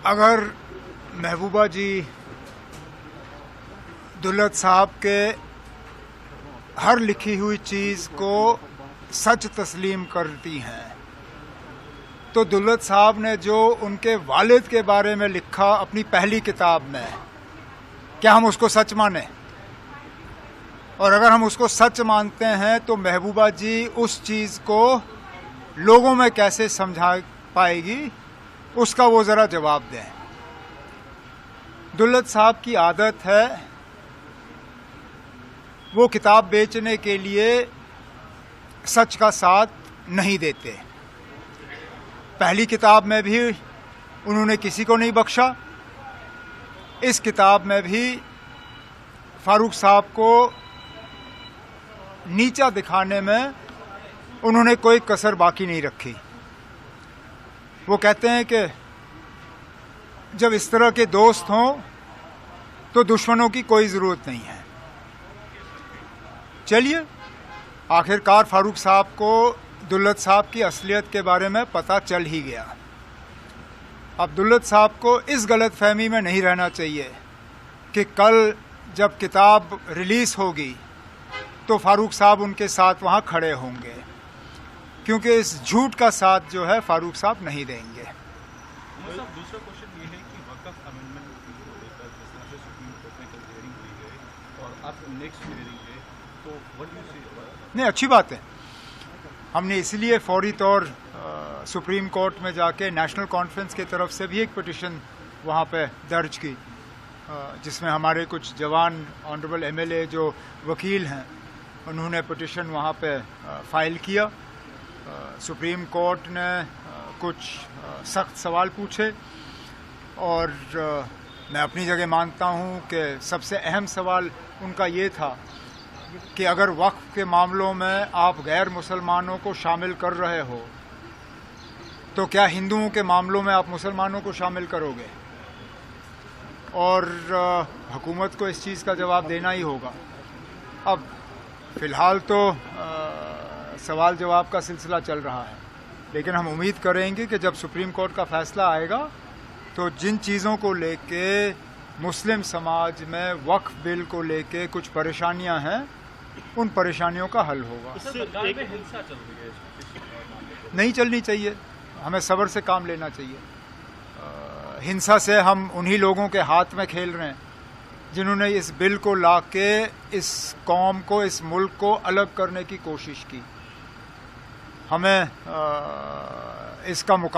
अगर महबूबा जी दुल्लत साहब के हर लिखी हुई चीज़ को सच तस्लीम करती हैं, तो दुल्लत साहब ने जो उनके वालिद के बारे में लिखा अपनी पहली किताब में, क्या हम उसको सच माने? और अगर हम उसको सच मानते हैं तो महबूबा जी उस चीज़ को लोगों में कैसे समझा पाएगी, उसका वो ज़रा जवाब दें। दुल्लत साहब की आदत है वो किताब बेचने के लिए सच का साथ नहीं देते। पहली किताब में भी उन्होंने किसी को नहीं बख्शा, इस किताब में भी फारूक साहब को नीचा दिखाने में उन्होंने कोई कसर बाकी नहीं रखी। वो कहते हैं कि जब इस तरह के दोस्त हों तो दुश्मनों की कोई ज़रूरत नहीं है। चलिए, आखिरकार फारूक साहब को दुल्लत साहब की असलियत के बारे में पता चल ही गया। अब दुल्लत साहब को इस गलत फहमी में नहीं रहना चाहिए कि कल जब किताब रिलीज़ होगी तो फारूक साहब उनके साथ वहाँ खड़े होंगे, क्योंकि इस झूठ का साथ जो है फारूक साहब नहीं देंगे। दूसरा क्वेश्चन ये है कि वक़्फ़ अमेंडमेंट को लेकर जिस तरह से सुप्रीम कोर्ट में कल हियरिंग हुई है और अब नेक्स्ट हियरिंग है, तो व्हाट डू यू से? नहीं, अच्छी बात है। हमने इसलिए फौरी तौर सुप्रीम कोर्ट में जाके नेशनल कॉन्फ्रेंस की तरफ से भी एक पिटिशन वहाँ पे दर्ज की, जिसमें हमारे कुछ जवान ऑनरेबल एमएलए जो वकील हैं उन्होंने पिटिशन वहाँ पे फाइल किया। सुप्रीम कोर्ट ने कुछ सख्त सवाल पूछे और मैं अपनी जगह मानता हूँ कि सबसे अहम सवाल उनका ये था कि अगर वक्फ के मामलों में आप गैर मुसलमानों को शामिल कर रहे हो तो क्या हिंदुओं के मामलों में आप मुसलमानों को शामिल करोगे? और हुकूमत को इस चीज़ का जवाब देना ही होगा। अब फ़िलहाल तो सवाल जवाब का सिलसिला चल रहा है, लेकिन हम उम्मीद करेंगे कि जब सुप्रीम कोर्ट का फ़ैसला आएगा तो जिन चीज़ों को लेके मुस्लिम समाज में वक्फ बिल को लेके कुछ परेशानियां हैं, उन परेशानियों का हल होगा। हिंसा चल रही है, नहीं चलनी चाहिए, हमें सब्र से काम लेना चाहिए। हिंसा से हम उन्हीं लोगों के हाथ में खेल रहे हैं जिन्होंने इस बिल को लाके इस कौम को, इस मुल्क को अलग करने की कोशिश की। हमें इसका